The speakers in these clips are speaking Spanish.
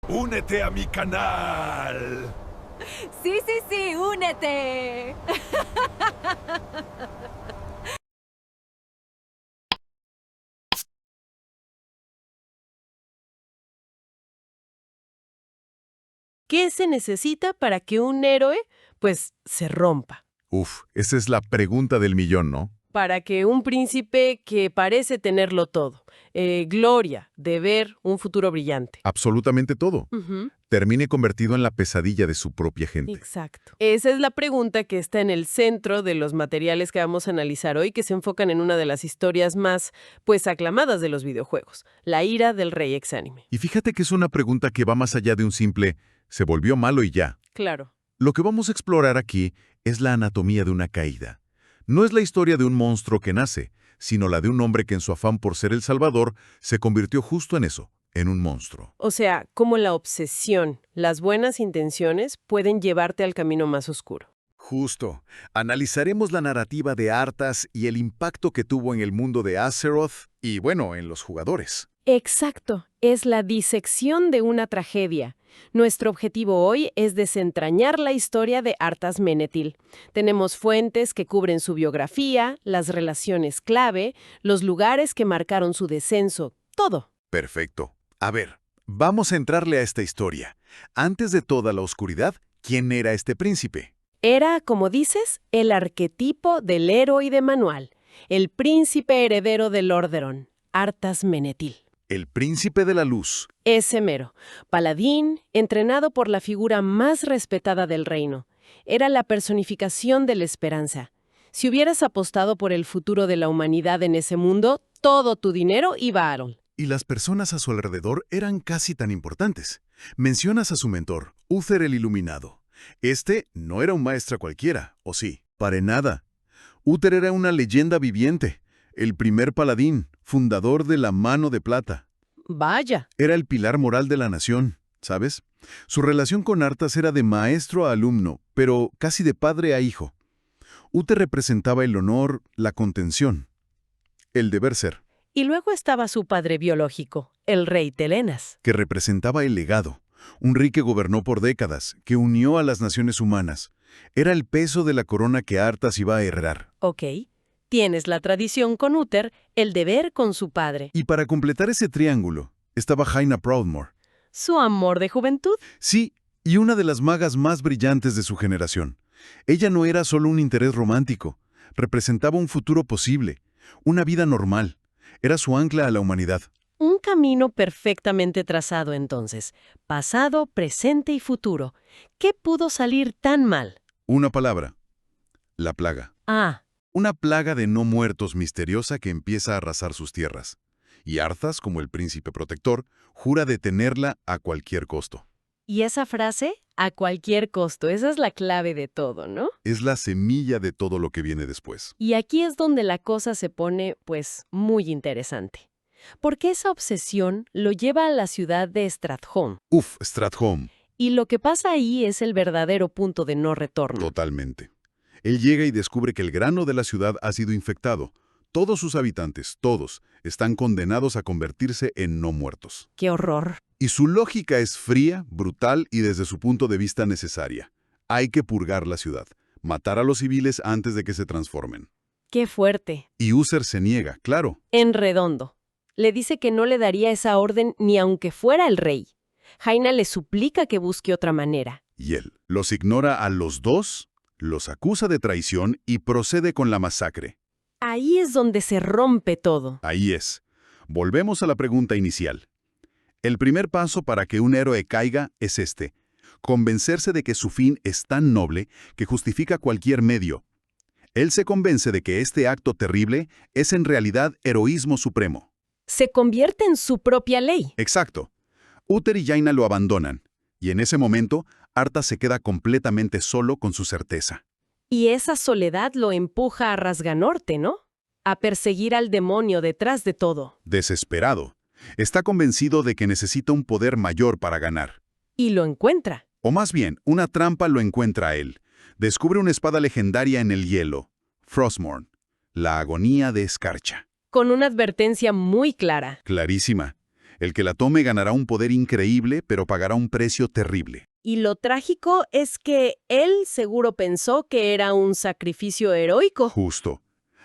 ¡Únete a mi canal! Sí, sí, sí, únete. ¿Qué se necesita para que un héroe, pues, se rompa? Uf, esa es la pregunta del millón, ¿no? Para que un príncipe que parece tenerlo todo, gloria, deber, un futuro brillante. Absolutamente todo. Ujú. Termine convertido en la pesadilla de su propia gente. Exacto. Esa es la pregunta que está en el centro de los materiales que vamos a analizar hoy, que se enfocan en una de las historias más, pues, aclamadas de los videojuegos, la ira del rey exánime. Y fíjate que es una pregunta que va más allá de un simple «se volvió malo y ya». Claro. Lo que vamos a explorar aquí es la anatomía de una caída. No es la historia de un monstruo que nace, sino la de un hombre que en su afán por ser el salvador se convirtió justo en eso, en un monstruo. O sea, como la obsesión, las buenas intenciones pueden llevarte al camino más oscuro. Justo. Analizaremos la narrativa de Arthas y el impacto que tuvo en el mundo de Azeroth y, bueno, en los jugadores. Exacto, es la disección de una tragedia. Nuestro objetivo hoy es desentrañar la historia de Arthas Menethil. Tenemos fuentes que cubren su biografía, las relaciones clave, los lugares que marcaron su descenso, todo. Perfecto. A ver, vamos a entrarle a esta historia. Antes de toda la oscuridad, ¿quién era este príncipe? Era, como dices, el arquetipo del héroe de manual, el príncipe heredero de Lordaeron, Arthas Menethil. El príncipe de la luz. Ese mero, paladín, entrenado por la figura más respetada del reino. Era la personificación de la esperanza. Si hubieras apostado por el futuro de la humanidad en ese mundo, todo tu dinero iba a Aaron. Y las personas a su alrededor eran casi tan importantes. Mencionas a su mentor, Uther el Iluminado. Este no era un maestro cualquiera, ¿o sí? Para nada. Uther era una leyenda viviente, el primer paladín, fundador de la Mano de Plata. Vaya, Era el pilar moral de la nación, ¿sabes? Su relación con Arthas era de maestro a alumno, pero casi de padre a hijo. Uther representaba el honor, la contención, el deber ser, y luego estaba su padre biológico, el rey Telenas. que representaba el legado, un rey que gobernó por décadas, que unió a las naciones humanas. Era el peso de la corona que Arthas iba a heredar. Ok, tienes la tradición con Uther, el deber con su padre. Y para completar ese triángulo, estaba Jaina Proudmoore. ¿Su amor de juventud? Sí, y una de las magas más brillantes de su generación. Ella no era solo un interés romántico, representaba un futuro posible, una vida normal. Era su ancla a la humanidad. Un camino perfectamente trazado entonces, pasado, presente y futuro. ¿Qué pudo salir tan mal? Una palabra, la plaga. Ah, Una plaga de no muertos misteriosa que empieza a arrasar sus tierras. Y Arthas, como el príncipe protector, jura detenerla a cualquier costo. y esa frase, a cualquier costo, esa es la clave de todo, ¿no? Es la semilla de todo lo que viene después. Y aquí es donde la cosa se pone, pues, muy interesante. Porque esa obsesión lo lleva a la ciudad de Stratholme. Uf, Stratholme, Y lo que pasa ahí es el verdadero punto de no retorno. totalmente. Él llega y descubre que el grano de la ciudad ha sido infectado. Todos sus habitantes, todos, están condenados a convertirse en no muertos. ¡Qué horror! Y su lógica es fría, brutal y desde su punto de vista necesaria. Hay que purgar la ciudad, matar a los civiles antes de que se transformen. ¡Qué fuerte! Y Uther se niega, claro. En redondo. Le dice que no le daría esa orden ni aunque fuera el rey. Jaina le suplica que busque otra manera. Y él los ignora a los dos, los acusa de traición y procede con la masacre. Ahí es donde se rompe todo. Ahí es. Volvemos a la pregunta inicial. El primer paso para que un héroe caiga es este: convencerse de que su fin es tan noble que justifica cualquier medio. Él se convence de que este acto terrible es en realidad heroísmo supremo. Se convierte en su propia ley. Exacto. Uther y Jaina lo abandonan, y en ese momento, Arthas se queda completamente solo con su certeza. Y esa soledad lo empuja a Rasganorte, ¿no? A perseguir al demonio detrás de todo. Desesperado, está convencido de que necesita un poder mayor para ganar. Y lo encuentra. O más bien, una trampa lo encuentra a él. Descubre una espada legendaria en el hielo, Frostmourne, la agonía de escarcha. Con una advertencia muy clara. Clarísima. El que la tome ganará un poder increíble, pero pagará un precio terrible. Y lo trágico es que él seguro pensó que era un sacrificio heroico. Justo.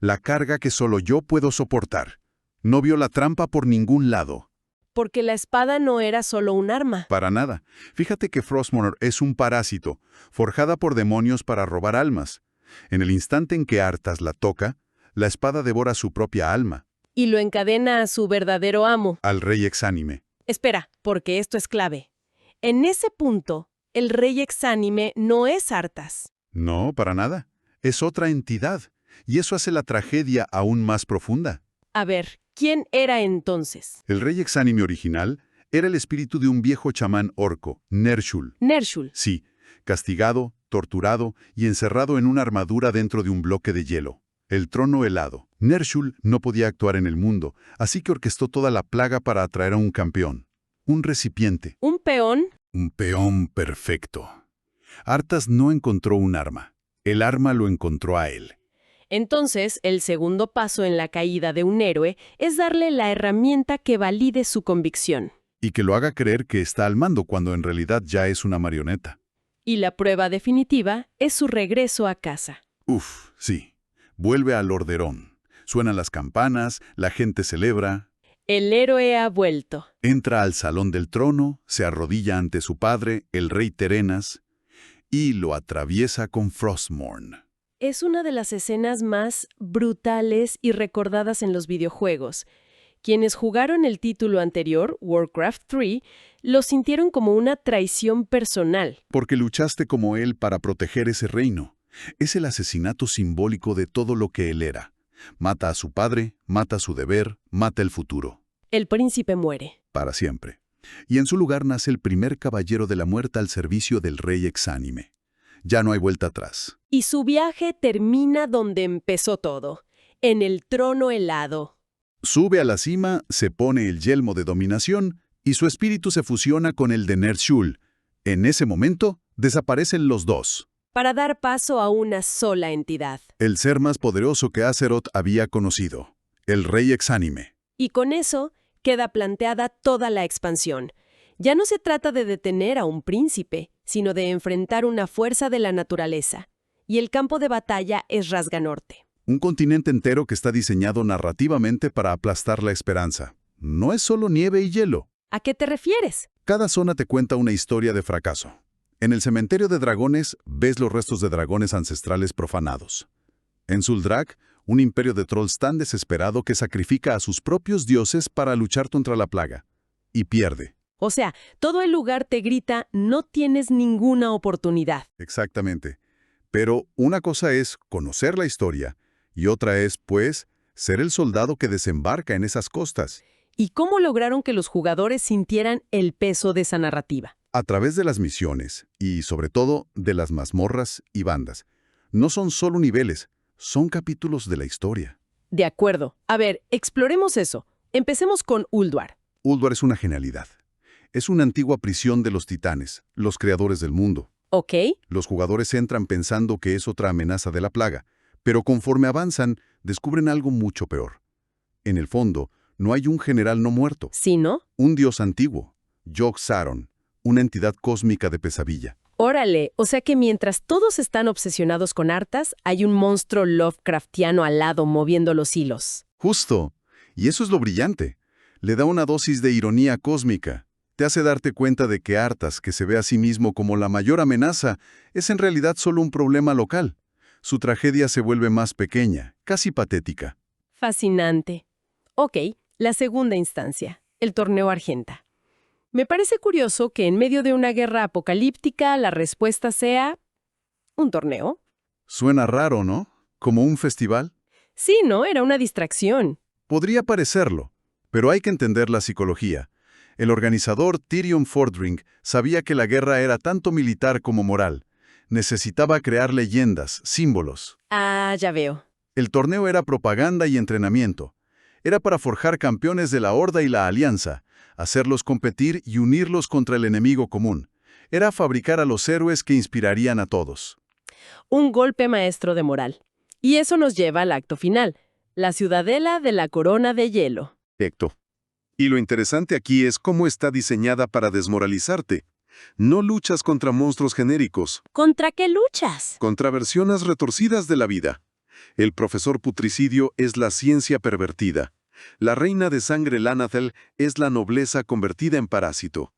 La carga que solo yo puedo soportar. No vio la trampa por ningún lado. Porque la espada no era solo un arma. Para nada. Fíjate que Frostmourne es un parásito, forjada por demonios para robar almas. En el instante en que Arthas la toca, la espada devora su propia alma. Y lo encadena a su verdadero amo. Al rey exánime. Espera, porque esto es clave. En ese punto, el rey exánime no es Arthas. No, para nada. Es otra entidad. Y eso hace la tragedia aún más profunda. A ver, ¿quién era entonces? El rey exánime original era el espíritu de un viejo chamán orco, Ner'shul. Ner'shul. Sí, castigado, torturado y encerrado en una armadura dentro de un bloque de hielo. El trono helado. Ner'shul no podía actuar en el mundo, así que orquestó toda la plaga para atraer a un campeón. Un recipiente. ¿Un peón? Un peón perfecto. Arthas no encontró un arma. El arma lo encontró a él. Entonces, el segundo paso en la caída de un héroe es darle la herramienta que valide su convicción. Y que lo haga creer que está al mando cuando en realidad ya es una marioneta. Y la prueba definitiva es su regreso a casa. Uf, sí. Vuelve a Lordaeron. Suenan las campanas, la gente celebra. El héroe ha vuelto. Entra al salón del trono, se arrodilla ante su padre, el rey Terenas, y lo atraviesa con Frostmourne. Es una de las escenas más brutales y recordadas en los videojuegos. Quienes jugaron el título anterior, Warcraft 3, lo sintieron como una traición personal. Porque luchaste como él para proteger ese reino. Es el asesinato simbólico de todo lo que él era. Mata a su padre, mata su deber, mata el futuro. El príncipe muere. Para siempre. Y en su lugar nace el primer caballero de la muerte al servicio del rey exánime. Ya no hay vuelta atrás. Y su viaje termina donde empezó todo, en el trono helado. Sube a la cima, se pone el yelmo de dominación y su espíritu se fusiona con el de Ner'shul. En ese momento, desaparecen los dos. Para dar paso a una sola entidad. El ser más poderoso que Azeroth había conocido, el rey exánime. Y con eso queda planteada toda la expansión. Ya no se trata de detener a un príncipe, sino de enfrentar una fuerza de la naturaleza. Y el campo de batalla es Razganorte. Un continente entero que está diseñado narrativamente para aplastar la esperanza. No es solo nieve y hielo. ¿A qué te refieres? Cada zona te cuenta una historia de fracaso. En el cementerio de dragones ves los restos de dragones ancestrales profanados. En Zul'Drak, un imperio de trolls tan desesperado que sacrifica a sus propios dioses para luchar contra la plaga. Y pierde. O sea, todo el lugar te grita, no tienes ninguna oportunidad. Exactamente. Pero una cosa es conocer la historia y otra es, pues, ser el soldado que desembarca en esas costas. ¿Y cómo lograron que los jugadores sintieran el peso de esa narrativa? A través de las misiones y, sobre todo, de las mazmorras y bandas. No son solo niveles, son capítulos de la historia. De acuerdo. A ver, exploremos eso. Empecemos con Ulduar. Ulduar es una genialidad. Es una antigua prisión de los titanes, los creadores del mundo. ¿Ok? Los jugadores entran pensando que es otra amenaza de la plaga, pero conforme avanzan, descubren algo mucho peor. En el fondo, no hay un general no muerto. ¿Sí, no? Un dios antiguo, Yogg-Saron, una entidad cósmica de pesadilla. Órale, o sea que mientras todos están obsesionados con Arthas, hay un monstruo Lovecraftiano al lado moviendo los hilos. Justo. Y eso es lo brillante. Le da una dosis de ironía cósmica. Te hace darte cuenta de que Arthas, que se ve a sí mismo como la mayor amenaza, es en realidad solo un problema local. Su tragedia se vuelve más pequeña, casi patética. Fascinante. Ok, la segunda instancia, el torneo Argenta. Me parece curioso que en medio de una guerra apocalíptica la respuesta sea un torneo. Suena raro, ¿no? ¿Como un festival? Sí, ¿no? Era una distracción. Podría parecerlo, pero hay que entender la psicología. El organizador Tyrion Fordring sabía que la guerra era tanto militar como moral. Necesitaba crear leyendas, símbolos. Ah, ya veo. El torneo era propaganda y entrenamiento. Era para forjar campeones de la Horda y la Alianza, hacerlos competir y unirlos contra el enemigo común. Era fabricar a los héroes que inspirarían a todos. Un golpe maestro de moral. Y eso nos lleva al acto final, la ciudadela de la corona de hielo. Perfecto. Y lo interesante aquí es cómo está diseñada para desmoralizarte. No luchas contra monstruos genéricos, ¿Contra qué luchas? contra versiones retorcidas de la vida. El profesor Putricidio es la ciencia pervertida. La reina de sangre Lanathel es la nobleza convertida en parásito.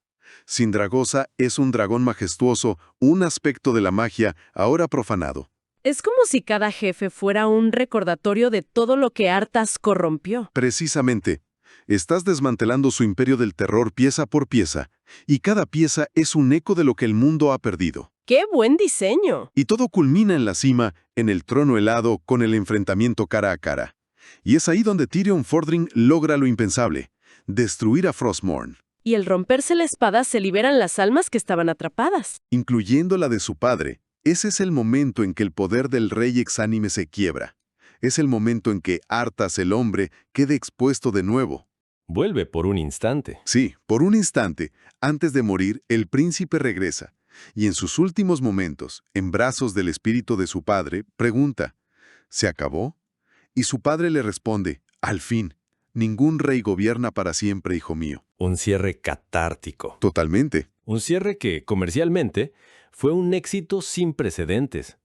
Sindragosa es un dragón majestuoso, un aspecto de la magia ahora profanado. Es como si cada jefe fuera un recordatorio de todo lo que Arthas corrompió. Precisamente, estás desmantelando su imperio del terror pieza por pieza, y cada pieza es un eco de lo que el mundo ha perdido. ¡Qué buen diseño! Y todo culmina en la cima, en el trono helado, con el enfrentamiento cara a cara. Y es ahí donde Tyrion Fordring logra lo impensable, destruir a Frostmourne, Y al romperse la espada se liberan las almas que estaban atrapadas. incluyendo la de su padre. Ese es el momento en que el poder del rey exánime se quiebra. Es el momento en que Arthas, el hombre, quede expuesto de nuevo. Vuelve por un instante. Sí, por un instante, antes de morir, el príncipe regresa, y en sus últimos momentos, en brazos del espíritu de su padre, pregunta, ¿se acabó? Y su padre le responde, al fin, ningún rey gobierna para siempre, hijo mío. Un cierre catártico. Totalmente. Un cierre que, comercialmente, fue un éxito sin precedentes.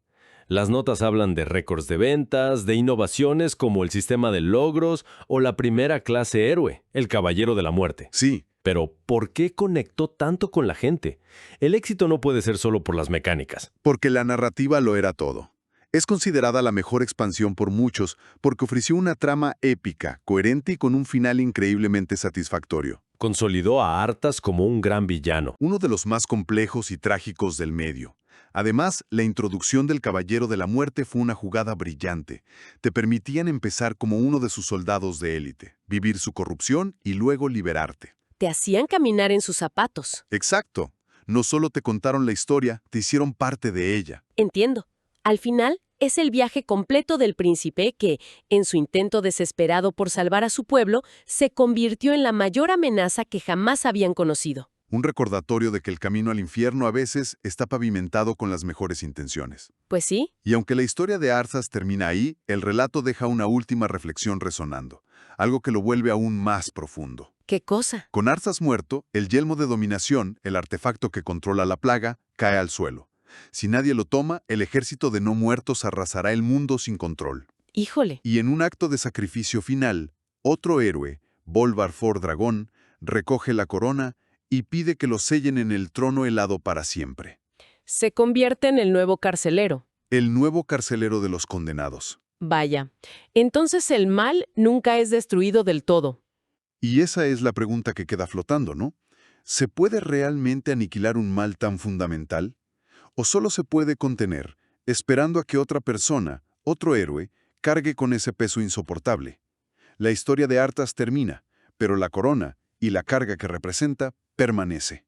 Las notas hablan de récords de ventas, de innovaciones como el sistema de logros o la primera clase héroe, el Caballero de la Muerte. Sí, Pero, ¿por qué conectó tanto con la gente? El éxito no puede ser solo por las mecánicas. porque la narrativa lo era todo. Es considerada la mejor expansión por muchos porque ofreció una trama épica, coherente y con un final increíblemente satisfactorio. Consolidó a Arthas como un gran villano. Uno de los más complejos y trágicos del medio. Además, la introducción del Caballero de la Muerte fue una jugada brillante. Te permitían empezar como uno de sus soldados de élite, vivir su corrupción y luego liberarte. Te hacían caminar en sus zapatos. Exacto. No solo te contaron la historia, te hicieron parte de ella. Entiendo. Al final, es el viaje completo del príncipe que, en su intento desesperado por salvar a su pueblo, se convirtió en la mayor amenaza que jamás habían conocido. Un recordatorio de que el camino al infierno a veces está pavimentado con las mejores intenciones. Pues sí, Y aunque la historia de Arthas termina ahí, el relato deja una última reflexión resonando, algo que lo vuelve aún más profundo. ¿qué cosa? Con Arthas muerto, el yelmo de dominación, el artefacto que controla la plaga, cae al suelo. Si nadie lo toma, el ejército de no muertos arrasará el mundo sin control. Híjole, Y en un acto de sacrificio final, otro héroe, Bolvar For Dragón, recoge la corona y pide que lo sellen en el trono helado para siempre. se convierte en el nuevo carcelero. El nuevo carcelero de los condenados. Vaya, entonces el mal nunca es destruido del todo. Y esa es la pregunta que queda flotando, ¿no? ¿Se puede realmente aniquilar un mal tan fundamental? ¿O solo se puede contener, esperando a que otra persona, otro héroe, cargue con ese peso insoportable? La historia de Arthas termina, pero la corona y la carga que representa permanece.